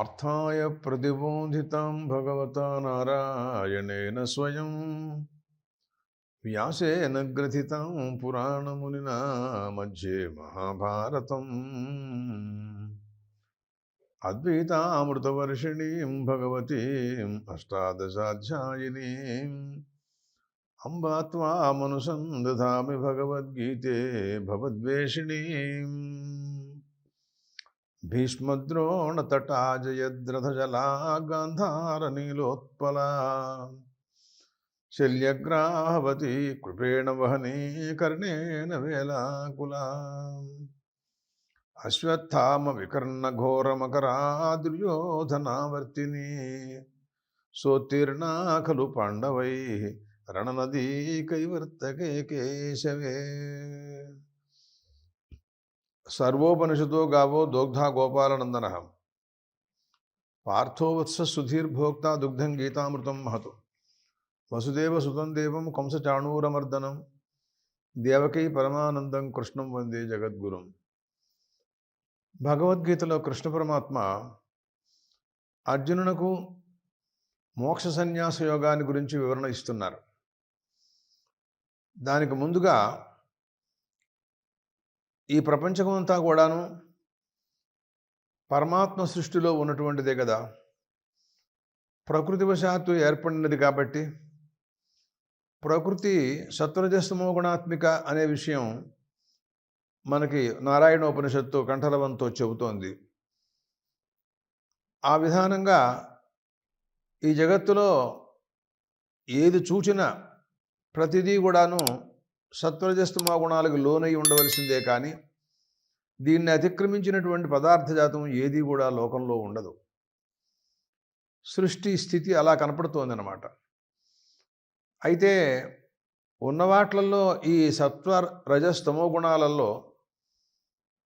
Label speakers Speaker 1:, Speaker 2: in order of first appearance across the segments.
Speaker 1: पार्थाय प्रतिबोधितं भगवता नारायणेन स्वयं व्यासेन ग्रथितं पुराणमुनिना मध्ये महाभारतम् अद्वैतामृतवर्षिणीं भगवतीम् अष्टादशाध्यायिनीम् अम्ब त्वामनुसन्दधामि भगवद्गीते भवद्वेषिणीम् भीष्मद्रोणतटा जयद्रथजला गान्धारनीलोत्पला शल्यग्राहवती कृपेण वहनी कर्णेन वेलाकुला अश्वत्थाम विकर्णघोरमकरा दुर्योधनावर्तिनी सोत्तीर्णा खलु पाण्डवैः रणनदी कैवर्तके केशवे सर्वोपनिषदो गावो दोग्धा गोपालनंदन पार्थो वत्स सुधीर्भोक्ता दुग्धं गीतामृतं महतो वसुदेव सुतं देवं कंसचाणूरमर्दनं देवकी परमानंदं कृष्णं वंदे जगद्गुरुं భగవద్గీతలో కృష్ణ పరమాత్మ అర్జునునకు మోక్ష సన్యాస యోగాన్ని గురించి వివరణ ఇస్తున్నారు. దానికి ముందుగా ఈ ప్రపంచమంతా కూడాను పరమాత్మ సృష్టిలో ఉన్నటువంటిదే కదా, ప్రకృతి వశాత్తు ఏర్పడినది కాబట్టి ప్రకృతి సత్వరజస్తమో గుణాత్మిక అనే విషయం మనకి నారాయణోపనిషత్తు కంఠరవంతో చెబుతోంది. ఆ విధానంగా ఈ జగత్తులో ఏది చూచినా ప్రతిదీ కూడాను సత్వరజస్తమో గుణాలకు లోనై ఉండవలసిందే, కానీ దీన్ని అతిక్రమించినటువంటి పదార్థజాతం ఏది కూడా లోకంలో ఉండదు. సృష్టి స్థితి అలా కనపడుతోందన్నమాట. అయితే ఉన్నవాట్లలో ఈ సత్వ రజస్తమో గుణాలలో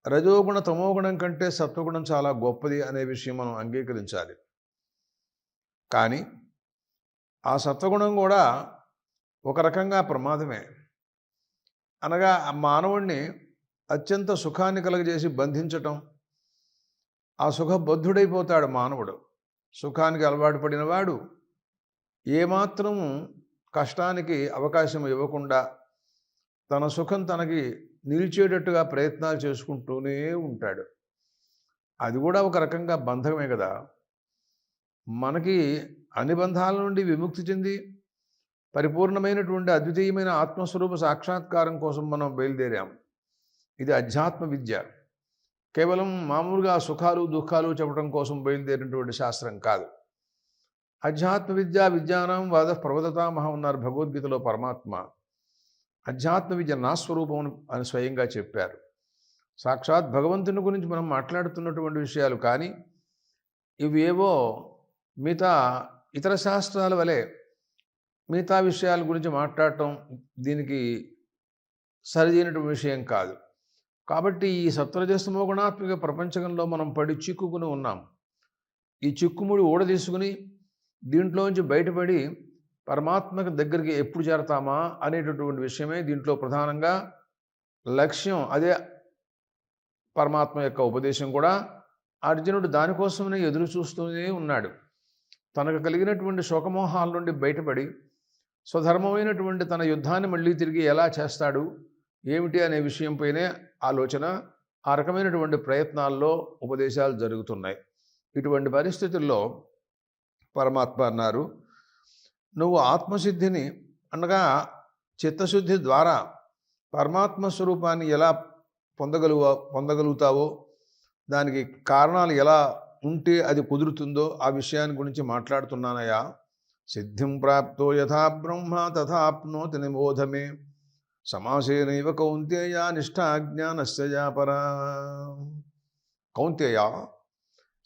Speaker 1: రజోగుణ తమోగుణం కంటే సత్వగుణం చాలా గొప్పది అనే విషయం మనం అంగీకరించాలి. కానీ ఆ సత్వగుణం కూడా ఒక రకంగా ప్రమాదమే. అనగా మానవుణ్ణి అత్యంత సుఖాన్ని కలగజేసి బంధించటం, ఆ సుఖబద్ధుడైపోతాడు మానవుడు. సుఖానికి అలవాటు పడినవాడు ఏమాత్రము కష్టానికి అవకాశం ఇవ్వకుండా తన సుఖం తనకి నిలిచేటట్టుగా ప్రయత్నాలు చేసుకుంటూనే ఉంటాడు. అది కూడా ఒక రకంగా బంధమే కదా. మనకి అన్ని బంధాల నుండి విముక్తి చెంది పరిపూర్ణమైనటువంటి అద్వితీయమైన ఆత్మస్వరూప సాక్షాత్కారం కోసం మనం బయలుదేరాం. ఇది అధ్యాత్మ విద్య. కేవలం మామూలుగా సుఖాలు దుఃఖాలు చెప్పడం కోసం బయలుదేరినటువంటి శాస్త్రం కాదు. అధ్యాత్మ విద్య విద్యానాం వాద ప్రవదతామహ ఉన్నారు భగవద్గీతలో పరమాత్మ. అధ్యాత్మ విద్య నా స్వరూపం అని స్వయంగా చెప్పారు. సాక్షాత్ భగవంతుని గురించి మనం మాట్లాడుతున్నటువంటి విషయాలు, కానీ ఇవేవో మిగతా ఇతర శాస్త్రాల వలె మిగతా విషయాల గురించి మాట్లాడటం దీనికి సరిదైనటువంటి విషయం కాదు. కాబట్టి ఈ సత్వరజస్తమో గుణాత్మక ప్రపంచంలో మనం పడి చిక్కుకుని ఉన్నాం. ఈ చిక్కుముడి ఊడదీసుకుని దీంట్లోంచి బయటపడి పరమాత్మకు దగ్గరికి ఎప్పుడు చేరతామా అనేటటువంటి విషయమే దీంట్లో ప్రధానంగా లక్ష్యం. అదే పరమాత్మ యొక్క ఉపదేశం కూడా. అర్జునుడు దానికోసమే ఎదురు చూస్తూనే ఉన్నాడు. తనకు కలిగినటువంటి శోకమోహాల నుండి బయటపడి స్వధర్మమైనటువంటి తన యుద్ధాన్ని మళ్ళీ తిరిగి ఎలా చేస్తాడు ఏమిటి అనే విషయంపైనే ఆలోచన, ఆ రకమైనటువంటి ప్రయత్నాల్లో ఉపదేశాలు జరుగుతున్నాయి. ఇటువంటి పరిస్థితుల్లో పరమాత్మ అన్నారు, నువ్వు ఆత్మసిద్ధిని అనగా చిత్తశుద్ధి ద్వారా పరమాత్మ స్వరూపాన్ని ఎలా పొందగలుగుతావో, దానికి కారణాలు ఎలా ఉంటే అది కుదురుతుందో ఆ విషయాన్ని గురించి మాట్లాడుతున్నానయ్యా. సిద్ధిం ప్రాప్తో యథా బ్రహ్మ తథాప్నోతి నిబోధమే సమాసేనైవ కౌంతేయ నిష్ఠాజ్ఞానస్య పరా. కౌంతేయ,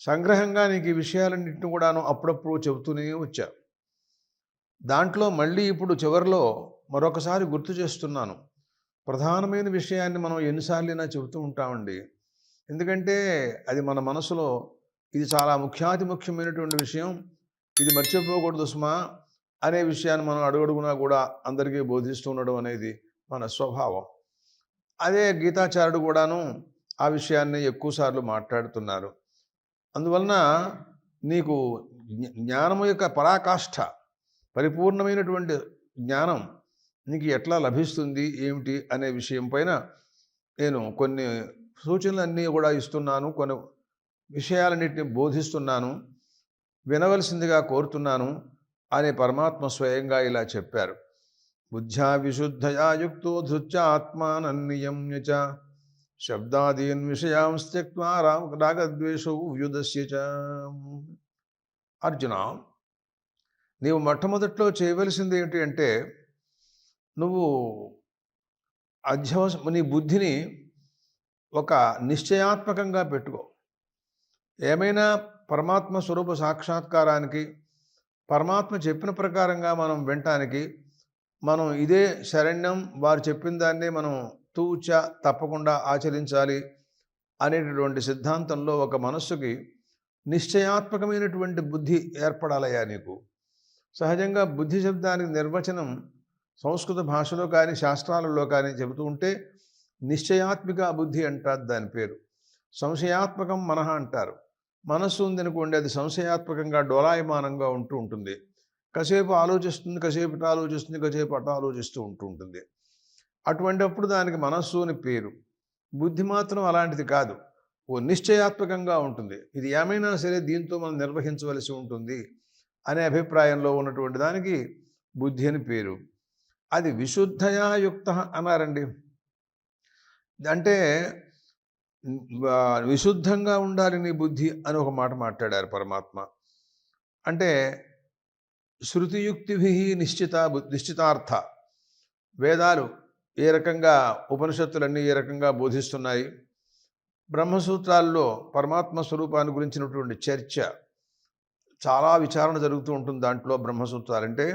Speaker 1: సంగ్రహంగా నీకు ఈ విషయాలన్నింటినీ కూడాను అప్పుడప్పుడు చెబుతూనే వచ్చా. దాంట్లో మళ్ళీ ఇప్పుడు చివరిలో మరొకసారి గుర్తు చేస్తున్నాను. ప్రధానమైన విషయాన్ని మనం ఎన్నిసార్లైనా చెబుతూ ఉంటామండి. ఎందుకంటే అది మన మనసులో ఇది చాలా ముఖ్యాతి ముఖ్యమైనటువంటి విషయం, ఇది మర్చిపోకూడదు సుమా అనే విషయాన్ని మనం అడుగడుగునా కూడా అందరికీ బోధిస్తూ ఉండడం అనేది మన స్వభావం. అదే గీతాచార్యుడు కూడాను ఆ విషయాన్ని ఎక్కువసార్లు మాట్లాడుతున్నారు. అందువలన నీకు జ్ఞానము యొక్క పరాకాష్ఠ, పరిపూర్ణమైనటువంటి జ్ఞానం నీకు ఎట్లా లభిస్తుంది ఏమిటి అనే విషయం పైన నేను కొన్ని సూచనలన్నీ కూడా ఇస్తున్నాను, కొన్ని విషయాలన్నింటినీ బోధిస్తున్నాను, వినవలసిందిగా కోరుతున్నాను అని పరమాత్మ స్వయంగా ఇలా చెప్పారు. బుద్ధ్యా విశుద్ధయా యుక్తో ధృత్య ఆత్మానన్నియమ్య చ శబ్దాదీన్ విషయాం త్యక్త్వా రాగద్వేషౌ వ్యుదస్య చ. అర్జున, నీవు మొట్టమొదట్లో చేయవలసింది ఏంటి అంటే, నువ్వు నీ బుద్ధిని ఒక నిశ్చయాత్మకంగా పెట్టుకో. ఏమైనా పరమాత్మ స్వరూప సాక్షాత్కారానికి, పరమాత్మ చెప్పిన ప్రకారంగా మనం వినటానికి, మనం ఇదే శరణ్యం, వారు చెప్పిన దాన్నే మనం తూచ తప్పకుండా ఆచరించాలి అనేటటువంటి సిద్ధాంతంలో ఒక మనస్సుకి నిశ్చయాత్మకమైనటువంటి బుద్ధి ఏర్పడాలయ్యా నీకు. సహజంగా బుద్ధి శబ్దానికి నిర్వచనం సంస్కృత భాషలో కానీ శాస్త్రాలలో కానీ చెబుతూ ఉంటే నిశ్చయాత్మిక బుద్ధి అంటారు దాని పేరు. సంశయాత్మకం మనః అంటారు. మనస్సు ఉందనుకోండి, అది సంశయాత్మకంగా డోలాయమానంగా ఉంటూ ఉంటుంది. కాసేపు ఆలోచిస్తుంది, కాసేపు ఇటు ఆలోచిస్తుంది, కాసేపు అటు ఆలోచిస్తూ ఉంటుంది. అటువంటిప్పుడు దానికి మనస్సు అని పేరు. బుద్ధి మాత్రం అలాంటిది కాదు, ఓ నిశ్చయాత్మకంగా ఉంటుంది. ఇది ఏమైనా సరే దీంతో మనం నిర్వహించవలసి ఉంటుంది అనే అభిప్రాయంలో ఉన్నటువంటి దానికి బుద్ధి అని పేరు. అది విశుద్ధయా యుక్త అన్నారండి. అంటే విశుద్ధంగా ఉండాలి నీ బుద్ధి అని ఒక మాట మాట్లాడారు పరమాత్మ. అంటే శృతియుక్తిభి నిశ్చితార్థ, వేదాలు ఏ రకంగా, ఉపనిషత్తులన్నీ ఏ రకంగా బోధిస్తున్నాయి, బ్రహ్మసూత్రాల్లో పరమాత్మ స్వరూపాన్ని గురించినటువంటి చర్చ, చాలా విచారణ జరుగుతూ ఉంటుంది దాంట్లో. బ్రహ్మసూత్రాలంటే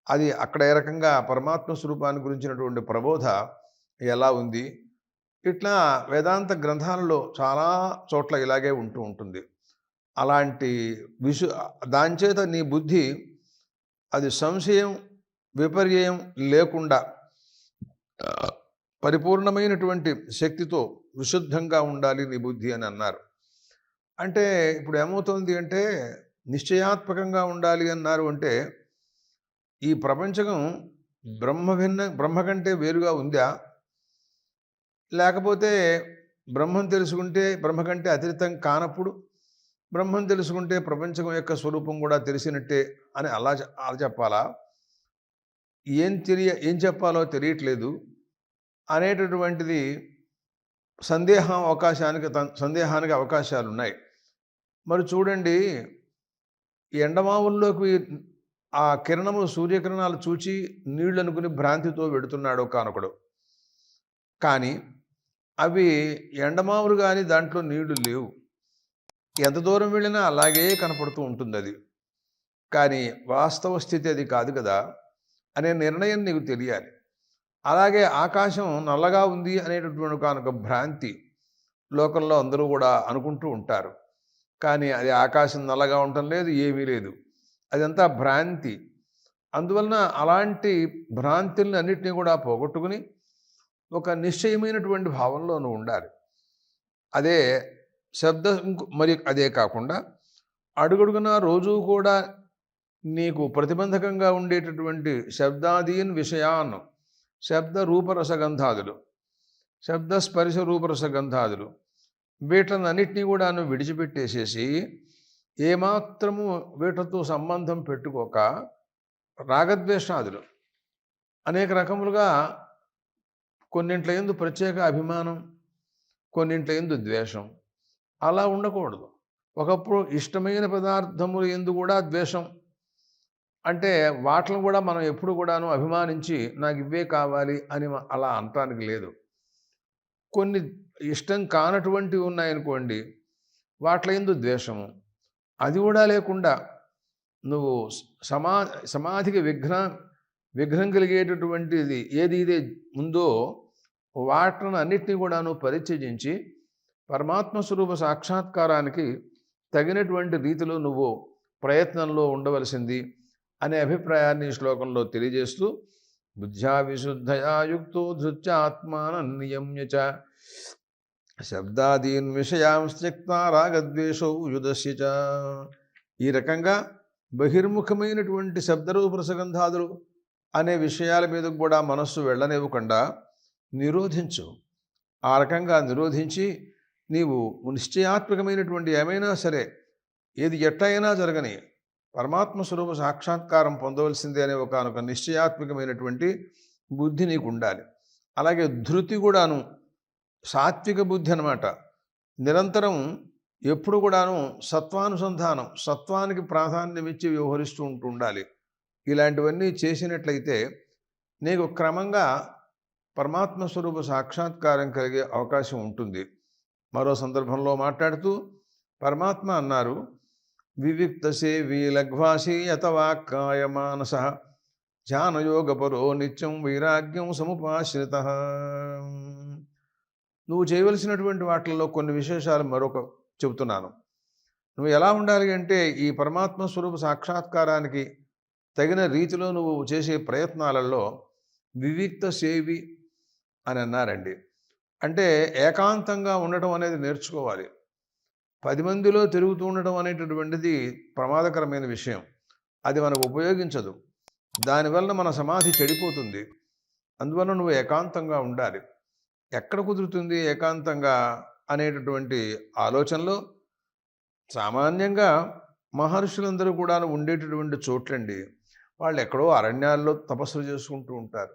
Speaker 1: అది అక్కడ ఏ రకంగా పరమాత్మ స్వరూపాన్ని గురించినటువంటి ప్రబోధ ఎలా ఉంది, ఇట్లా వేదాంత గ్రంథాలలో చాలా చోట్ల ఇలాగే ఉంటుంది. అలాంటి దానిచేత నీ బుద్ధి అది సంశయం విపర్యయం లేకుండా పరిపూర్ణమైనటువంటి శక్తితో విశుద్ధంగా ఉండాలి నీ బుద్ధి అని అన్నారు. అంటే ఇప్పుడు ఏమవుతుంది అంటే, నిశ్చయాత్మకంగా ఉండాలి అన్నారు అంటే, ఈ ప్రపంచం బ్రహ్మ కంటే వేరుగా ఉందా, లేకపోతే బ్రహ్మం తెలుసుకుంటే బ్రహ్మ కంటే అతీతం కానప్పుడు బ్రహ్మం తెలుసుకుంటే ప్రపంచం యొక్క స్వరూపం కూడా తెలిసినట్టే అని అలా చెప్పాలా, ఏం చెప్పాలో తెలియట్లేదు అనేటటువంటిది సందేహానికి అవకాశాలు ఉన్నాయి. మరి చూడండి, ఎండమావుల్లోకి ఆ కిరణము, సూర్యకిరణాలు చూచి నీళ్ళు అనుకుని భ్రాంతితో వెడుతున్నాడు కానొకడు. కానీ అవి ఎండమావులు కానీ దాంట్లో నీళ్లు లేవు. ఎంత దూరం వెళ్ళినా అలాగే కనపడుతూ ఉంటుంది అది. కానీ వాస్తవ స్థితి అది కాదు కదా అనే నిర్ణయం నీకు తెలియాలి. అలాగే ఆకాశం నల్లగా ఉంది అనేటటువంటి కానుక భ్రాంతి లోకంలో అందరూ కూడా అనుకుంటూ ఉంటారు. కానీ అది ఆకాశం నల్లగా ఉండటం లేదు, ఏమీ లేదు, అదంతా భ్రాంతి. అందువలన అలాంటి భ్రాంతుల్ని అన్నిటినీ కూడా పోగొట్టుకుని ఒక నిశ్చయమైనటువంటి భావంలో నువ్వు ఉండాలి. అదే మరి అదే కాకుండా అడుగడుగునా రోజు కూడా నీకు ప్రతిబంధకంగా ఉండేటటువంటి శబ్దాదీన్ విషయాన్, శబ్ద రూపరసగంధాదులు, శబ్దస్పర్శ రూపరసగంధాదులు, వీటిలన్నిటినీ కూడా నువ్వు విడిచిపెట్టేసేసి ఏమాత్రము వీటితో సంబంధం పెట్టుకోక రాగద్వేషాదులు అనేక రకములుగా, కొన్నింట్ల యందు ప్రత్యేక అభిమానం, కొన్నింట్ల యందు ద్వేషం, అలా ఉండకూడదు. ఒకప్పుడు ఇష్టమైన పదార్థములు యందు కూడా ద్వేషం, అంటే వాటిని కూడా మనం ఎప్పుడు కూడాను అభిమానించి నాకు ఇవే కావాలి అని అలా అనటానికి లేదు. కొన్ని ఇష్టం కానటువంటివి ఉన్నాయనుకోండి, వాటి యందు ద్వేషము, అది కూడా లేకుండా నువ్వు సమాధికి విఘ్నం కలిగేటటువంటిది ఏది ఇదే ఉందో వాటిని అన్నిటినీ కూడా నువ్వు పరిత్యజించి పరమాత్మ స్వరూప సాక్షాత్కారానికి తగినటువంటి రీతిలో నువ్వు ప్రయత్నంలో ఉండవలసింది అనే అభిప్రాయాన్ని ఈ శ్లోకంలో తెలియజేస్తూ, బుద్ధ్యా విశుద్ధయా యుక్తో ధృత్య ఆత్మానన్నియమ్య చ శబ్దాదీన్ విషయాం త్యక్త్వా రాగద్వేషౌ యుధస్య చ. ఈ రకంగా బహిర్ముఖమైనటువంటి శబ్దరూప రసగంధాదులు అనే విషయాల మీద కూడా మనస్సు వెళ్ళనివ్వకుండా నిరోధించు. ఆ రకంగా నిరోధించి నీవు నిశ్చయాత్మకమైనటువంటి ఏమైనా సరే, ఏది ఎట్టయినా జరగని పరమాత్మ స్వరూప సాక్షాత్కారం పొందవలసిందే అనే ఒకనొక నిశ్చయాత్మకమైనటువంటి బుద్ధి నీకు ఉండాలి. అలాగే ధృతి కూడాను సాత్విక బుద్ధి అన్నమాట. నిరంతరం ఎప్పుడు కూడాను సత్వానుసంధానం, సత్వానికి ప్రాధాన్యం ఇచ్చి వ్యవహరిస్తూ ఉండాలి. ఇలాంటివన్నీ చేసినట్లయితే నీకు క్రమంగా పరమాత్మ స్వరూప సాక్షాత్కారం కలిగే అవకాశం ఉంటుంది. మరో సందర్భంలో మాట్లాడుతూ పరమాత్మ అన్నారు, వివిక్త సేవీ లఘ్వాసీ యతవాక్కాయ మానస ధ్యానయోగపరో నిత్యం వైరాగ్యం సముపాశ్రిత. నువ్వు చేయవలసినటువంటి వాటిల్లో కొన్ని విశేషాలు మరొక చెబుతున్నాను. నువ్వు ఎలా ఉండాలి అంటే, ఈ పరమాత్మ స్వరూప సాక్షాత్కారానికి తగిన రీతిలో నువ్వు చేసే ప్రయత్నాలలో వివిక్త సేవి అని అన్నారండి. అంటే ఏకాంతంగా ఉండటం అనేది నేర్చుకోవాలి. 10 మందిలో తిరుగుతూ ఉండటం అనేటటువంటిది ప్రమాదకరమైన విషయం. అది మనకు ఉపయోగించదు. దానివల్ల మన సమాధి చెడిపోతుంది. అందువల్ల నువ్వు ఏకాంతంగా ఉండాలి. ఎక్కడ కుదురుతుంది ఏకాంతంగా అనేటటువంటి ఆలోచనలో సామాన్యంగా మహర్షులందరూ కూడా ఉండేటటువంటి చోట్లండి. వాళ్ళు ఎక్కడో అరణ్యాల్లో తపస్సులు చేసుకుంటూ ఉంటారు.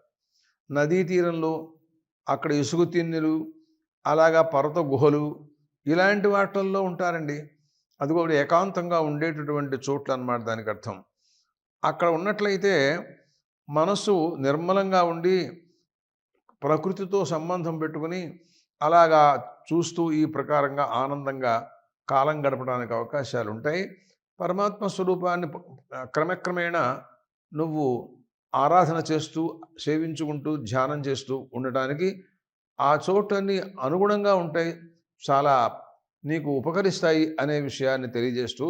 Speaker 1: నదీ తీరంలో అక్కడ ఇసుగు తిన్నెలు, అలాగా పర్వత గుహలు, ఇలాంటి వాటిల్లో ఉంటారండి. అది కూడా ఏకాంతంగా ఉండేటటువంటి చోట్లు అన్నమాట దానికి అర్థం. అక్కడ ఉన్నట్లయితే మనస్సు నిర్మలంగా ఉండి ప్రకృతితో సంబంధం పెట్టుకుని అలాగా చూస్తూ ఈ ప్రకారంగా ఆనందంగా కాలం గడపడానికి అవకాశాలు ఉంటాయి. పరమాత్మ స్వరూపాన్ని క్రమక్రమేణా నువ్వు ఆరాధన చేస్తూ, సేవించుకుంటూ, ధ్యానం చేస్తూ ఉండటానికి ఆ చోటన్నీ అనుగుణంగా ఉంటాయి, చాలా నీకు ఉపకరిస్తాయి అనే విషయాన్ని తెలియజేస్తూ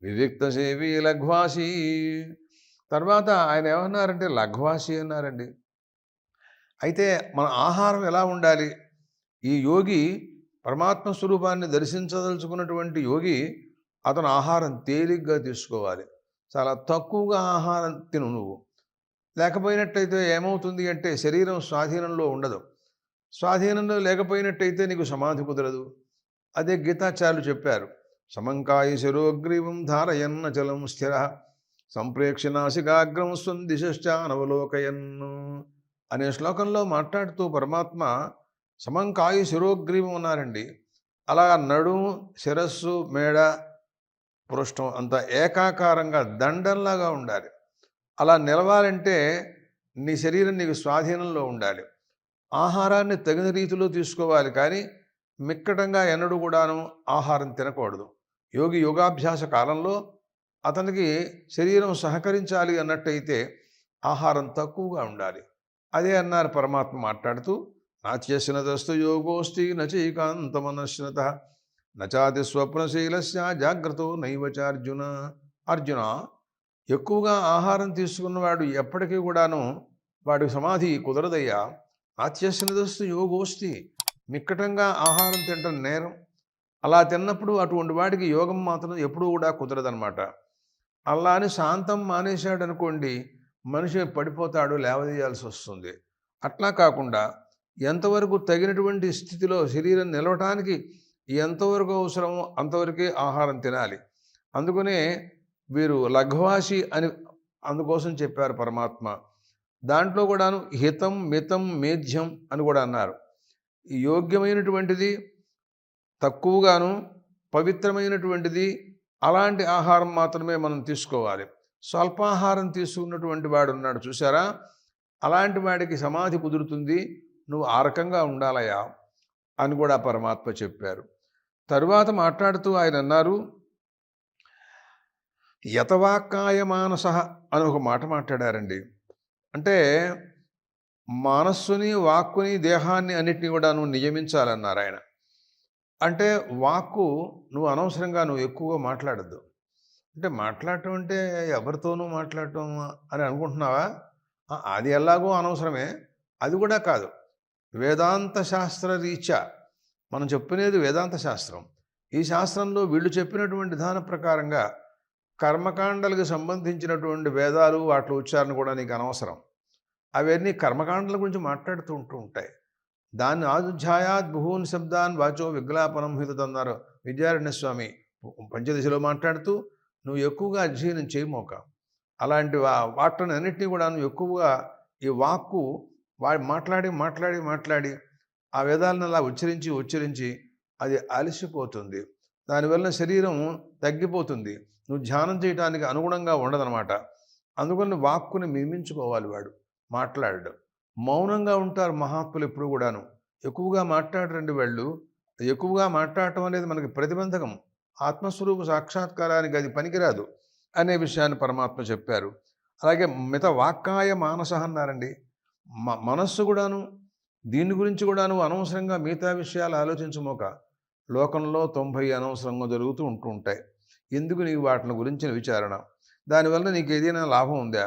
Speaker 1: వివిక్త సేవి లఘ్వాసి. తర్వాత ఆయన ఏమన్నారంటే లఘ్వాసి అన్నారండి. అయితే మన ఆహారం ఎలా ఉండాలి? ఈ యోగి పరమాత్మ స్వరూపాన్ని దర్శించదలుచుకున్నటువంటి యోగి అతను ఆహారం తేలిగ్గా తీసుకోవాలి. చాలా తక్కువగా ఆహారం తిను నువ్వు. లేకపోయినట్టయితే ఏమవుతుంది అంటే శరీరం స్వాధీనంలో ఉండదు. స్వాధీనంలో లేకపోయినట్టయితే నీకు సమాధి కుదరదు. అదే గీతాచార్యులు చెప్పారు, సమంకాయ శిరోగ్రీవం ధారయన్న చలం స్థిర సంప్రేక్షనాసికాగ్రం స్వందిశానవలోకయన్ను అనే శ్లోకంలో మాట్లాడుతూ పరమాత్మ సమంకాయ శిరోగ్రీవం ఉన్నారండి. అలా నడుము, శిరస్సు, మేడ, పృష్ఠం అంతా ఏకాకారంగా దండంలాగా ఉండాలి. అలా నిలవాలంటే నీ శరీరం నీకు స్వాధీనంలో ఉండాలి. ఆహారాన్ని తగిన రీతిలో తీసుకోవాలి, కానీ మిక్కటంగా ఎన్నడూ కూడాను ఆహారం తినకూడదు. యోగాభ్యాస కాలంలో అతనికి శరీరం సహకరించాలి అన్నట్టయితే ఆహారం తక్కువగా ఉండాలి. అదే అన్నారు పరమాత్మ మాట్లాడుతూ, నాచ్యస్నతస్తు యోగోస్తి నచైకాంతమనశ్నత నచాతి స్వప్నశీలస్య జాగ్రత్తో నైవచార్జున. అర్జున, ఎక్కువగా ఆహారం తీసుకున్నవాడు ఎప్పటికీ కూడాను వాడి సమాధి కుదరదయ్యా. నాచ్యస్నతస్తు యోగోస్తి, మిక్కటంగా ఆహారం తినటం నేరం. అలా తిన్నప్పుడు అటువంటి వాడికి యోగం మాత్రం ఎప్పుడూ కూడా కుదరదనమాట. అలా అని శాంతం మానేశాడు అనుకోండి, మనిషి పడిపోతాడు, లేవదీయాల్సి వస్తుంది. అట్లా కాకుండా ఎంతవరకు తగినటువంటి స్థితిలో శరీరం నిలవటానికి ఎంతవరకు అవసరమో అంతవరకే ఆహారం తినాలి. అందుకనే వీరు లఘ్వాసి అని అందుకోసం చెప్పారు పరమాత్మ. దాంట్లో కూడాను హితం, మితం, మేధ్యం అని కూడా అన్నారు. యోగ్యమైనటువంటిది, తక్కువగాను పవిత్రమైనటువంటిది, అలాంటి ఆహారం మాత్రమే మనం తీసుకోవాలి. స్వల్పాహారం తీసుకున్నటువంటి వాడు ఉన్నాడు చూసారా, అలాంటి వాడికి సమాధి కుదురుతుంది. నువ్వు ఆ రకంగా ఉండాలయా అని కూడా పరమాత్మ చెప్పారు. తరువాత మాట్లాడుతూ ఆయన అన్నారు, యతవాక్కాయ మానస అని ఒక మాట మాట్లాడారండి. అంటే మనస్సుని, వాక్కుని, దేహాన్ని అన్నిటినీ కూడా నువ్వు నియమించాలన్నారు ఆయన. అంటే వాక్కు నువ్వు అనవసరంగా నువ్వు ఎక్కువగా మాట్లాడద్దు. అంటే మాట్లాడటం అంటే ఎవరితోనూ మాట్లాడటం అని అనుకుంటున్నావా? అది ఎలాగో అనవసరమే. అది కూడా కాదు. వేదాంత శాస్త్ర రీత్యా మనం చెప్పుకునేది వేదాంత శాస్త్రం. ఈ శాస్త్రంలో వీళ్ళు చెప్పినటువంటి విధాన ప్రకారంగా కర్మకాండలకు సంబంధించినటువంటి వేదాలు వాటి ఉచ్చారణ కూడా నీకు అనవసరం. అవన్నీ కర్మకాండల గురించి మాట్లాడుతూ ఉంటాయి. దాన్ని ఆదుధ్యాయాత్ బహూన్ శబ్దాన్ వాచో విగ్లాపనం హితదన్నారు విద్యారణ్య స్వామి పంచదశలో మాట్లాడుతూ. నువ్వు ఎక్కువగా అధ్యయనం చేయమోక. అలాంటి వాటిని అన్నింటినీ కూడా నువ్వు ఎక్కువగా ఈ వాక్కు మాట్లాడి ఆ వేదాలను అలా ఉచ్చరించి అది అలసిపోతుంది. దానివల్ల శరీరం తగ్గిపోతుంది. నువ్వు ధ్యానం చేయడానికి అనుగుణంగా ఉండదనమాట. అందువల్ల వాక్కుని మిమించుకోవాలి. వాడు మాట్లాడడం మౌనంగా ఉంటారు మహాత్ములు ఎప్పుడు కూడాను. ఎక్కువగా మాట్లాడరండి వాళ్ళు. ఎక్కువగా మాట్లాడటం అనేది మనకి ప్రతిబంధకం. ఆత్మస్వరూప సాక్షాత్కారానికి అది పనికిరాదు అనే విషయాన్ని పరమాత్మ చెప్పారు. అలాగే మిత వాక్కాయ మానస అన్నారండి. మనస్సు కూడాను దీని గురించి కూడాను అనవసరంగా మిగతా విషయాలు ఆలోచించమోక. లోకంలో 90 అనవసరంగా జరుగుతూ ఉంటాయి. ఎందుకు నీకు వాటిని గురించిన విచారణ? దానివల్ల నీకు ఏదైనా లాభం ఉందా?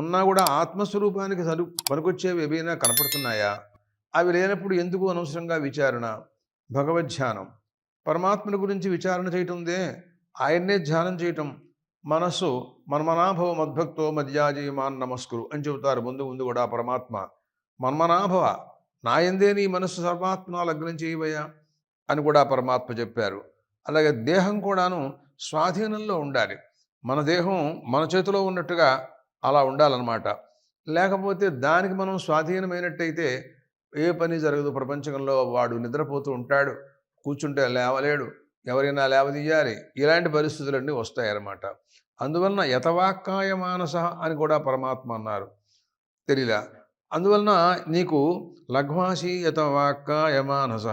Speaker 1: ఉన్నా కూడా ఆత్మస్వరూపానికి పనికొచ్చేవి ఏవైనా కనపడుతున్నాయా? అవి లేనప్పుడు ఎందుకు అనవసరంగా విచారణ? భగవద్ధ్యానం, పరమాత్మని గురించి విచారణ చేయటందే, ఆయన్నే ధ్యానం చేయటం. మనస్సు మన్మనాభవ మద్భక్తో మధ్యాజీమాన్ నమస్కురు అని చెబుతారు ముందు కూడా పరమాత్మ. మన్మనాభవ, నాయందే నీ మనస్సు సర్వాత్మన లగ్నం చేయవయ్యా అని కూడా పరమాత్మ చెప్పారు. అలాగే దేహం కూడాను స్వాధీనంలో ఉండాలి. మన దేహం మన చేతిలో ఉన్నట్టుగా అలా ఉండాలన్నమాట. లేకపోతే దానికి మనం స్వాధీనమైనట్టయితే ఏ పని జరగదు. ప్రపంచంలో వాడు నిద్రపోతూ ఉంటాడు, కూర్చుంటే లేవలేడు, ఎవరైనా లేవదీయాలి, ఇలాంటి పరిస్థితులన్నీ వస్తాయన్నమాట. అందువలన యతవాక్కాయ మానస అని కూడా పరమాత్మ అన్నారు. తెలియలా. అందువలన నీకు లఘ్వాసి యతవాక్కాయ మానస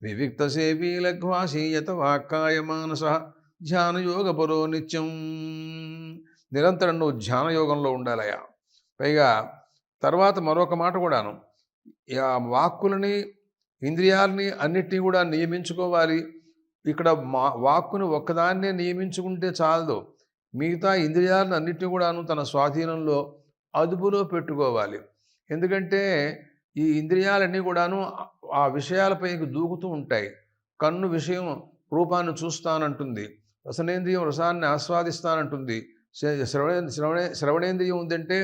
Speaker 1: వివిక్త సేవీ లఘ్వాసి యతవాక్కాయ మానస ధ్యానయోగపరో నిత్యం. నిరంతరం నువ్వు ధ్యానయోగంలో ఉండాలయా. పైగా తర్వాత మరొక మాట కూడాను, వాక్కులని ఇంద్రియాలని అన్నిటినీ కూడా నియమించుకోవాలి. ఇక్కడ వాక్కుని ఒక్కదాన్నే నియమించుకుంటే చాలదు. మిగతా ఇంద్రియాలను అన్నిటినీ కూడాను తన స్వాధీనంలో అదుపులో పెట్టుకోవాలి. ఎందుకంటే ఈ ఇంద్రియాలన్నీ కూడాను ఆ విషయాలపైకి దూకుతూ ఉంటాయి. కన్ను విషయం రూపాన్ని చూస్తానంటుంది, రసనేంద్రియం రసాన్ని ఆస్వాదిస్తానంటుంది, శ్రవణేంద్రియం ఉందంటే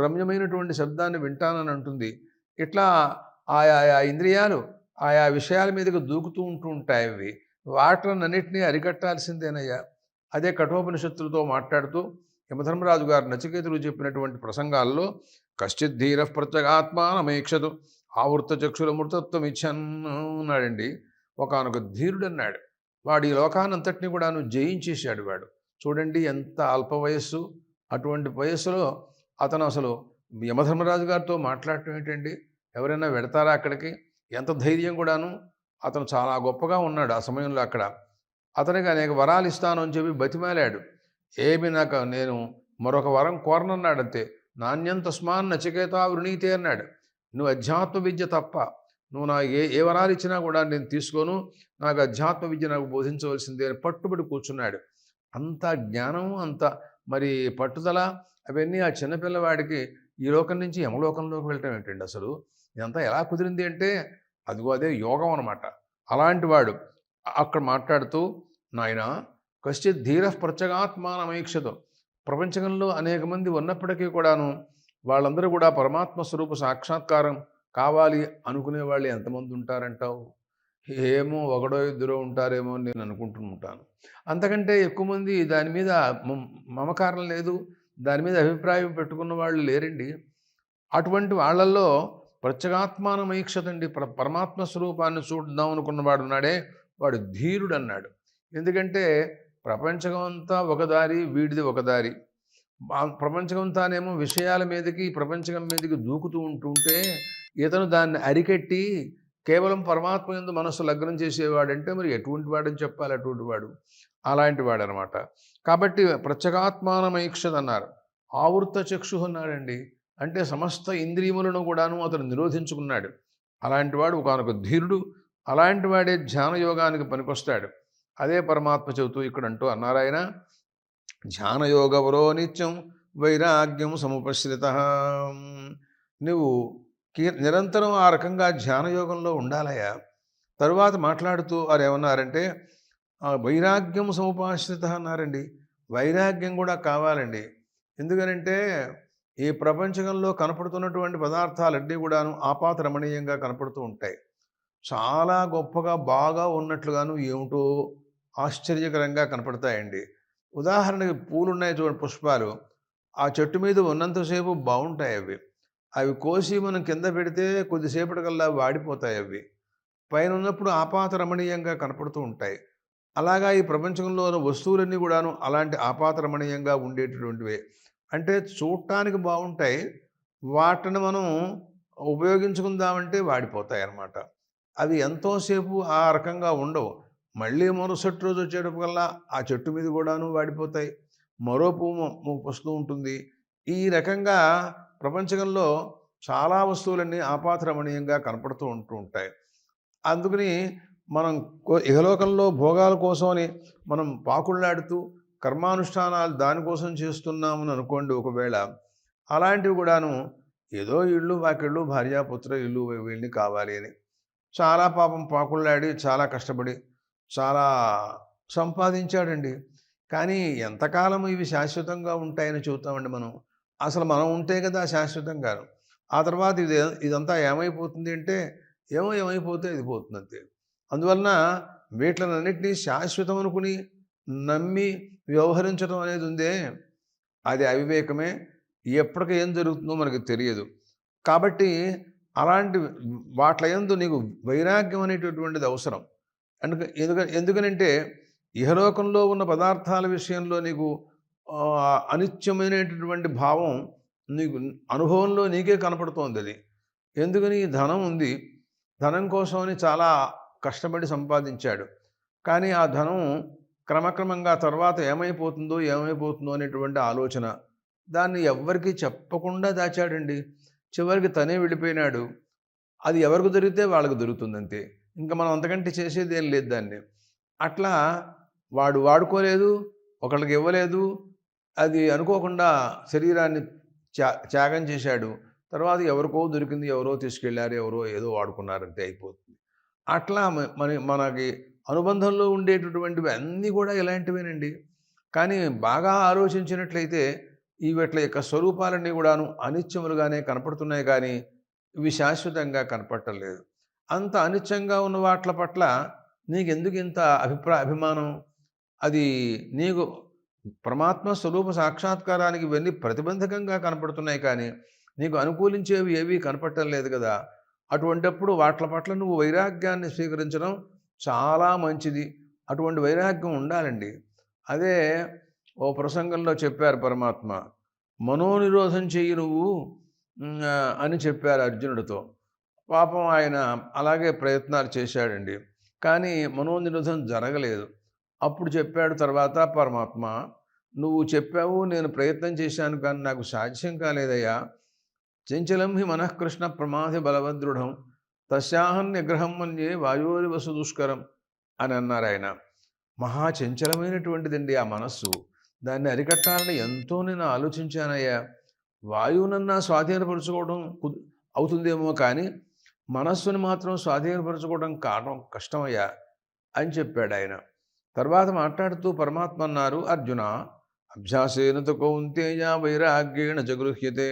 Speaker 1: రమ్యమైనటువంటి శబ్దాన్ని వింటానని అంటుంది. ఇట్లా ఆయా ఇంద్రియాలు ఆయా విషయాల మీదకి దూకుతూ ఉంటాయి. అవి వాటినన్నింటినీ అరికట్టాల్సిందేనయ్యా. అదే కఠోపనిషత్తులతో మాట్లాడుతూ యమధర్మరాజు గారు నచికేతుడు చెప్పినటువంటి ప్రసంగాల్లో కశ్చిత్ ధీర ప్రత్యేగాత్మానమేక్షతు ఆవృత చక్షుల మృతత్వం ఇచ్చన్నాడండి. ఒకానొక ధీరుడు అన్నాడు. వాడు ఈ లోకానంతటినీ కూడాను జయించేశాడు. వాడు చూడండి ఎంత అల్ప వయస్సు. అటువంటి వయస్సులో అతను అసలు యమధర్మరాజు గారితో మాట్లాడటం ఏంటండి? ఎవరైనా వెడతారా అక్కడికి? ఎంత ధైర్యం కూడాను. అతను చాలా గొప్పగా ఉన్నాడు ఆ సమయంలో. అక్కడ అతనికి అనేక వరాలు ఇస్తాను అని చెప్పి బతిమాలాడు. ఏమి నాకు నేను మరొక వరం కోరనన్నాడు అంతే. నాణ్యం తస్మాన్ నచికేతా వృణీతే అన్నాడు. నువ్వు అధ్యాత్మ విద్య తప్ప నువ్వు నా ఏ వరాలు ఇచ్చినా కూడా నేను తీసుకోను, నాకు అధ్యాత్మ విద్య నాకు బోధించవలసిందే అని పట్టుబడి కూర్చున్నాడు. అంత జ్ఞానం, అంత మరి పట్టుదల అవన్నీ ఆ చిన్నపిల్లవాడికి ఈ లోకం నుంచి యమలోకంలోకి వెళ్ళటం ఏంటండి అసలు? ఇదంతా ఎలా కుదిరింది అంటే అదే యోగం అనమాట. అలాంటి వాడు అక్కడ మాట్లాడుతూ, నాయన కశ్చిత్ ధీర ప్రత్యేగాత్మానమీక్షతో, ప్రపంచంలో అనేక మంది ఉన్నప్పటికీ కూడాను వాళ్ళందరూ కూడా పరమాత్మ స్వరూప సాక్షాత్కారం కావాలి అనుకునే వాళ్ళు ఎంతమంది ఉంటారంటావు? ఏమో ఒకడో ఇద్దరో ఉంటారేమో అని నేను అనుకుంటూ ఉంటాను. అంతకంటే ఎక్కువ మంది దాని మీద మమకారం లేదు, దాని మీద అభిప్రాయం పెట్టుకున్న వాళ్ళు లేరండి. అటువంటి వాళ్ళల్లో ప్రత్యేగాత్మానమీక్షతండి, పరమాత్మ స్వరూపాన్ని చూద్దాం అనుకున్నవాడు ఉన్నాడే వాడు ధీరుడు అన్నాడు. ఎందుకంటే ప్రపంచమంతా ఒక దారి, వీడిది ఒక దారి. ప్రపంచమంతానేమో విషయాల మీదకి ప్రపంచం మీదకి దూకుతూ ఉంటుంటే ఇతను దాన్ని అరికట్టి కేవలం పరమాత్మ యందు మనస్సు లగ్నం చేసేవాడంటే మరి ఎటువంటి వాడని చెప్పాలి? అటువంటి వాడు, అలాంటి వాడు అనమాట. కాబట్టి ప్రత్యేగాత్మానమీక్షత అన్నారు. ఆవృత చక్షు అన్నాడండి. అంటే సమస్త ఇంద్రియములను కూడాను అతను నిరోధించుకున్నాడు. అలాంటి వాడు ఒకనొక ధీరుడు. అలాంటి వాడే ధ్యానయోగానికి పనికొస్తాడు. అదే పరమాత్మ చెబుతూ ఇక్కడ అంటూ అన్నారు ఆయన, ధ్యానయోగవరో నిత్యం వైరాగ్యం సముపశ్రిత. నువ్వు నిరంతరం ఆ రకంగా ధ్యానయోగంలో ఉండాలయా. తరువాత మాట్లాడుతూ వారు ఏమన్నారంటే, ఆ వైరాగ్యం సముపాశ్రిత అన్నారండి. వైరాగ్యం కూడా కావాలండి. ఎందుకనంటే ఈ ప్రపంచంలో కనపడుతున్నటువంటి పదార్థాలన్నీ కూడాను ఆపాతరమణీయంగా కనపడుతూ ఉంటాయి. చాలా గొప్పగా బాగా ఉన్నట్లుగాను ఏమిటో ఆశ్చర్యకరంగా కనపడతాయండి. ఉదాహరణకి పూలున్నాయి చూడండి, పుష్పాలు. ఆ చెట్టు మీద ఉన్నంతసేపు బావుంటాయి అవి. అవి కోసి మనం కింద పెడితే కొద్దిసేపటికల్లా వాడిపోతాయి అవి. పైనున్నప్పుడు ఆపాతరమణీయంగా కనపడుతూ ఉంటాయి. అలాగా ఈ ప్రపంచంలోని వస్తువులన్నీ కూడాను అలాంటి ఆపాతరమణీయంగా ఉండేటటువంటివే. అంటే చూడటానికి బావుంటాయి. వాటిని మనం ఉపయోగించుకుందామంటే వాడిపోతాయన్నమాట. అవి ఎంతోసేపు ఆ రకంగా ఉండవు. మళ్ళీ మరుసటి రోజు వచ్చేటప్పటికల్లా ఆ చెట్టు మీద కూడాను వాడిపోతాయి. మరో పువ్వు వస్తూ ఉంటుంది. ఈ రకంగా ప్రపంచంలో చాలా వస్తువులన్నీ ఆపాతరమణీయంగా కనపడుతూ ఉంటాయి. అందుకని మనం ఇహలోకంలో భోగాల కోసమని మనం పాకుళ్లాడుతూ కర్మానుష్ఠానాలు దానికోసం చేస్తున్నామని అనుకోండి ఒకవేళ. అలాంటివి కూడాను ఏదో ఇళ్ళు, వాకిళ్ళు, భార్యాపుత్ర, ఇల్లు వీళ్ళని కావాలి అని చాలా పాపం పాకుళ్లాడి, చాలా కష్టపడి, చాలా సంపాదించాడండి. కానీ ఎంతకాలం ఇవి శాశ్వతంగా ఉంటాయని చెబుతామండి మనం. అసలు మనం ఉంటే కదా శాశ్వతంగాను. ఆ తర్వాత ఇదంతా ఏమైపోతుంది అంటే ఏమైపోతే ఇది పోతుంది అంతే. అందువలన వీటిలన్నింటినీ శాశ్వతం అనుకుని నమ్మి వ్యవహరించడం అనేది ఉందే, అది అవివేకమే. ఎప్పటికి ఏం జరుగుతుందో మనకు తెలియదు. కాబట్టి అలాంటి వాట్ల యందు నీకు వైరాగ్యం అనేటటువంటిది అవసరం. ఎందుకనంటే ఇహలోకంలో ఉన్న పదార్థాల విషయంలో నీకు అనిత్యమైనటువంటి భావం నీకు అనుభవంలో నీకే కనపడుతోంది అది. ఎందుకని ధనం ఉంది, ధనం కోసమని చాలా కష్టపడి సంపాదించాడు. కానీ ఆ ధనం క్రమక్రమంగా తర్వాత ఏమైపోతుందో అనేటువంటి ఆలోచన దాన్ని ఎవ్వరికీ చెప్పకుండా దాచాడండి. చివరికి తనే వెళ్ళిపోయినాడు. అది ఎవరికి దొరికితే వాళ్ళకి దొరుకుతుందంతే. ఇంకా మనం అంతకంటే చేసేది ఏం లేదు దాన్ని. అట్లా వాడు వాడుకోలేదు, ఒకళ్ళకి ఇవ్వలేదు. అది అనుకోకుండా శరీరాన్ని త్యాగం చేశాడు. తర్వాత ఎవరికో దొరికింది, ఎవరో తీసుకెళ్లారు, ఎవరో ఏదో వాడుకున్నారంతే అయిపోతుంది. అట్లా మనకి అనుబంధంలో ఉండేటటువంటివి అన్నీ కూడా ఇలాంటివేనండి. కానీ బాగా ఆలోచించినట్లయితే వీట్ల యొక్క స్వరూపాలన్నీ కూడాను అనిత్యములుగానే కనపడుతున్నాయి కానీ ఇవి శాశ్వతంగా కనపడటం లేదు. అంత అనిత్యంగా ఉన్న వాట్ల పట్ల నీకెందుకు ఇంత అభిమానం? అది నీకు పరమాత్మ స్వరూప సాక్షాత్కారానికి ఇవన్నీ ప్రతిబంధకంగా కనపడుతున్నాయి కానీ నీకు అనుకూలించేవి ఏవీ కనపడటం లేదు కదా. అటువంటప్పుడు వాట్ల పట్ల నువ్వు వైరాగ్యాన్ని స్వీకరించడం చాలా మంచిది. అటువంటి వైరాగ్యం ఉండాలండి. అదే ఓ ప్రసంగంలో చెప్పారు పరమాత్మ, మనోనిరోధం చెయ్యి నువ్వు అని చెప్పారు అర్జునుడితో. పాపం ఆయన అలాగే ప్రయత్నాలు చేశాడండి. కానీ మనోనిరోధం జరగలేదు. అప్పుడు చెప్పాడు తర్వాత పరమాత్మ, నువ్వు చెప్పావు, నేను ప్రయత్నం చేశాను కానీ నాకు సాధ్యం కాలేదయ్యా. చంచలం హి మనఃకృష్ణ ప్రమాది బలవదృఢం తస్యాహం నిగ్రహం మన్యే వాయోరి వసు దుష్కరం అని అన్నారు ఆయన. మహా చంచలమైనటువంటిదండి ఆ మనస్సు. దాన్ని అరికట్టాలని ఎంతో నేను ఆలోచించానయ్యా. వాయువునన్నా స్వాధీనపరచుకోవడం అవుతుందేమో కానీ మనస్సుని మాత్రం స్వాధీనపరచుకోవడం కారణం కష్టమయ్యా అని చెప్పాడు ఆయన. తర్వాత మాట్లాడుతూ పరమాత్మ అన్నారు, అర్జున అభ్యాసేన తు కౌంతేయ వైరాగ్యేణ జగృహ్యతే.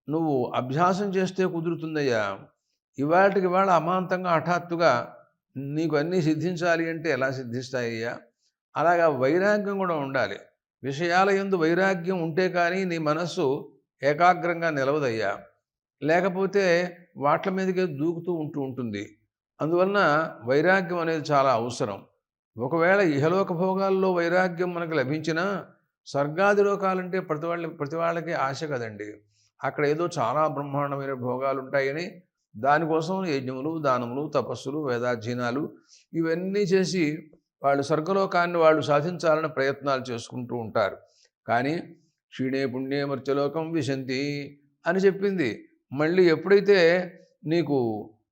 Speaker 1: నువ్వు అభ్యాసం చేస్తే కుదురుతుందయ్యా. ఇవాళకి ఇవాళ అమాంతంగా హఠాత్తుగా నీకు అన్నీ సిద్ధించాలి అంటే ఎలా సిద్ధిస్తాయ్యా? అలాగా వైరాగ్యం కూడా ఉండాలి. విషయాల యందు వైరాగ్యం ఉంటే కానీ నీ మనస్సు ఏకాగ్రంగా నిలవదయ్యా. లేకపోతే వాట్ల మీదకే దూకుతూ ఉంటుంది. అందువలన వైరాగ్యం అనేది చాలా అవసరం. ఒకవేళ ఇహలోక భోగాల్లో వైరాగ్యం మనకు లభించినా స్వర్గాది లోకాలంటే ప్రతి వాళ్ళకి ఆశ కదండి. అక్కడ ఏదో చాలా బ్రహ్మాండమైన భోగాలు ఉంటాయని దానికోసం యజ్ఞములు, దానములు, తపస్సులు, వేదాధ్యయనాలు ఇవన్నీ చేసి వాళ్ళు స్వర్గలోకాన్ని వాళ్ళు సాధించాలని ప్రయత్నాలు చేసుకుంటూ ఉంటారు. కానీ క్షీణే పుణ్యే మర్త్యలోకం విశంతి అని చెప్పింది. మళ్ళీ ఎప్పుడైతే నీకు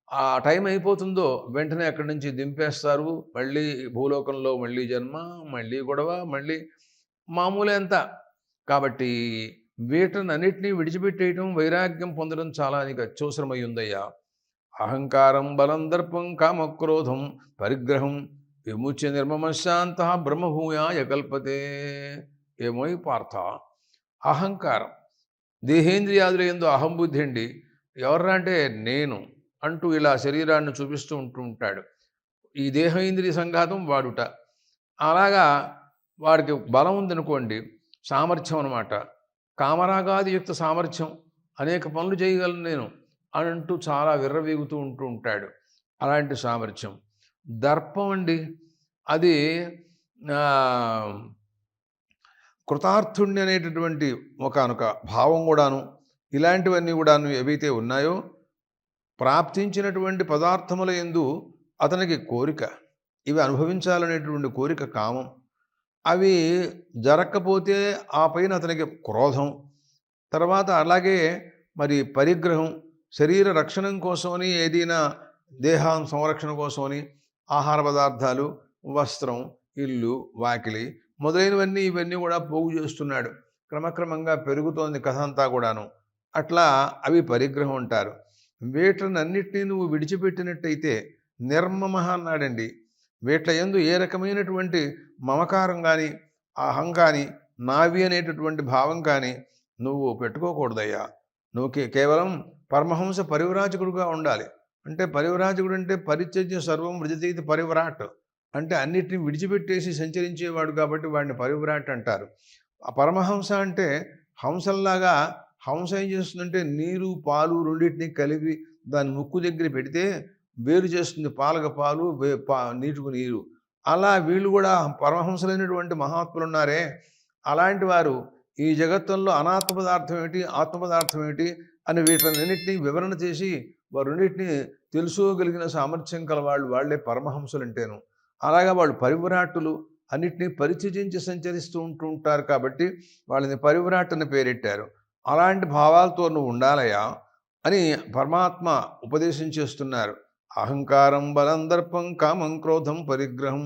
Speaker 1: ఆ టైం అయిపోతుందో వెంటనే అక్కడి నుంచి దింపేస్తారు. మళ్ళీ భూలోకంలో మళ్ళీ జన్మ, మళ్ళీ గొడవ, మళ్ళీ మామూలే అంతా. కాబట్టి వీటన్నిటినీ విడిచిపెట్టేయటం, వైరాగ్యం పొందడం చాలా నీకు అత్యవసరమై ఉందయ్యా. అహంకారం, బలం, దర్పం, కామక్రోధం, పరిగ్రహం విముచ్య నిర్మమశాంతః బ్రహ్మభూయాయ కల్పతే. ఏమోయ్ పార్థ, అహంకారం, దేహేంద్రియాదుల యందు అహంబుద్ధి అండి. ఎవర్రా అంటే నేను అంటూ ఇలా శరీరాన్ని చూపిస్తూ ఉంటాడు. ఈ దేహేంద్రియ సంఘాతం వాడుట. అలాగా వాడికి బలం ఉందనుకోండి, సామర్థ్యం అన్నమాట. కామరాగాదియుక్త సామర్థ్యం, అనేక పనులు చేయగలను నేను అని అంటూ చాలా విర్రవీగుతూ ఉంటాడు. అలాంటి సామర్థ్యం. దర్పం అండి, అది కృతార్థుణ్ణి అనేటటువంటి ఒకానొక భావం కూడాను. ఇలాంటివన్నీ కూడాను ఏవైతే ఉన్నాయో, ప్రాప్తించినటువంటి పదార్థముల యందు అతనికి కోరిక, ఇవి అనుభవించాలనేటువంటి కోరిక, కామం. అవి జరగకపోతే ఆ పైన అతనికి క్రోధం. తర్వాత అలాగే మరి పరిగ్రహం, శరీర రక్షణం కోసమని, ఏదైనా దేహం సంరక్షణ కోసమని ఆహార పదార్థాలు, వస్త్రం, ఇల్లు, వాకిలి మొదలైనవన్నీ ఇవన్నీ కూడా పోగు చేస్తున్నాడు. క్రమక్రమంగా పెరుగుతోంది కథ అంతా కూడాను. అట్లా అవి పరిగ్రహం అంటారు. వీటినన్నిటినీ నువ్వు విడిచిపెట్టినట్టయితే నిర్మమ అన్నాడండి. వీట్ల యందు ఏ రకమైనటువంటి మమకారం కానీ, అహం కానీ, నావి అనేటటువంటి భావం కానీ నువ్వు పెట్టుకోకూడదయ్యా. నువ్వు కేవలం పరమహంస పరివ్రాజకుడుగా ఉండాలి. అంటే పరివ్రాజకుడు అంటే పరిత్యజ్య సర్వం వృజతీతి పరివ్రాట్, అంటే అన్నిటిని విడిచిపెట్టేసి సంచరించేవాడు కాబట్టి వాడిని పరివ్రాట్ అంటారు. ఆ పరమహంస అంటే హంసల్లాగా, హంస ఏం చేస్తుందంటే నీరు పాలు రెండింటినీ కలిపి దాని ముక్కు దగ్గర పెడితే వేరు చేస్తుంది. పాలకు పాలు, నీటికి నీరు. అలా వీళ్ళు కూడా పరమహంసలైనటువంటి మహాత్ములు ఉన్నారే, అలాంటి వారు ఈ జగత్తుల్లో అనాత్మ పదార్థం ఏమిటి, ఆత్మ పదార్థం ఏమిటి అని వీటినన్నింటినీ వివరణ చేసి వారున్నింటినీ తెలుసుకోగలిగిన సామర్థ్యం కల వాళ్ళే పరమహంసలు అంటేను. అలాగా వాళ్ళు పరివ్రాట్టులు, అన్నిటినీ పరిత్యజించి సంచరిస్తూ ఉంటారు కాబట్టి వాళ్ళని పరివ్రాట్ అని పేరెట్టారు. అలాంటి భావాలతో నువ్వు ఉండాలయా అని పరమాత్మ ఉపదేశం చేస్తున్నారు. అహంకారం బలం దర్పం కామం క్రోధం పరిగ్రహం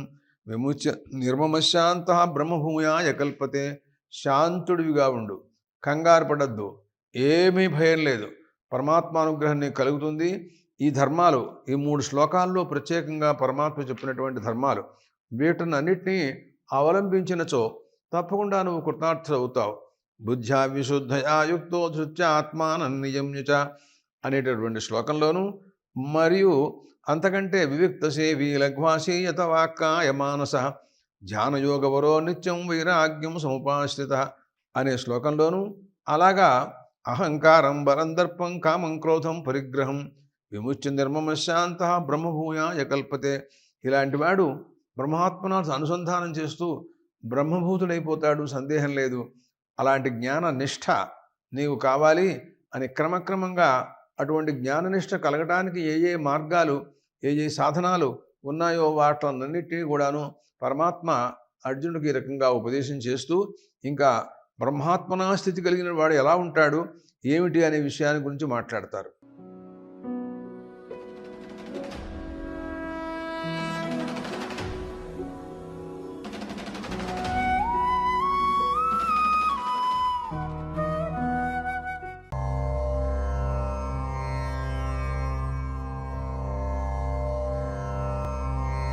Speaker 1: విముచ్య నిర్మమశాంతః బ్రహ్మభూయాయ కల్పతే. శాంతుడివిగా ఉండు, కంగారు పడద్దు, ఏమీ భయం లేదు, పరమాత్మానుగ్రహం నీకు కలుగుతుంది. ఈ ధర్మాలు, ఈ 3 శ్లోకాల్లో ప్రత్యేకంగా పరమాత్మ చెప్పినటువంటి ధర్మాలు, వీటినన్నిటినీ అవలంబించినచో తప్పకుండా నువ్వు కృతార్థుడవుతావు. బుద్ధ్యా విశుద్ధయా యుక్తో ధృత్యా ఆత్మానం నియమ్యచ అనేటటువంటి శ్లోకంలోను, మరియు అంతకంటే వివిక్త సేవీ లఘ్వాసీయత వాక్కాయ మానస ధ్యానయోగవరో నిత్యం వైరాగ్యం సముపాశ్రిత అనే శ్లోకంలోను, అలాగా అహంకారం బలం దర్పం కామం క్రోధం పరిగ్రహం విముచ్య నిర్మమశాంతః బ్రహ్మభూయాయ కల్పతే. ఇలాంటి వాడు బ్రహ్మాత్మనాథ అనుసంధానం చేస్తూ బ్రహ్మభూతుడైపోతాడు, సందేహం లేదు. అలాంటి జ్ఞాన నిష్ఠ నీవు కావాలి అని క్రమక్రమంగా అటువంటి జ్ఞాననిష్ట కలగటానికి ఏ మార్గాలు, ఏ సాధనాలు ఉన్నాయో వాటినన్నిటినీ కూడాను పరమాత్మ అర్జునుడికి ఈ రకంగా ఉపదేశం చేస్తూ, ఇంకా బ్రహ్మాత్మనా స్థితి కలిగిన వాడు ఎలా ఉంటాడు, ఏమిటి అనే విషయాన్ని గురించి మాట్లాడతారు.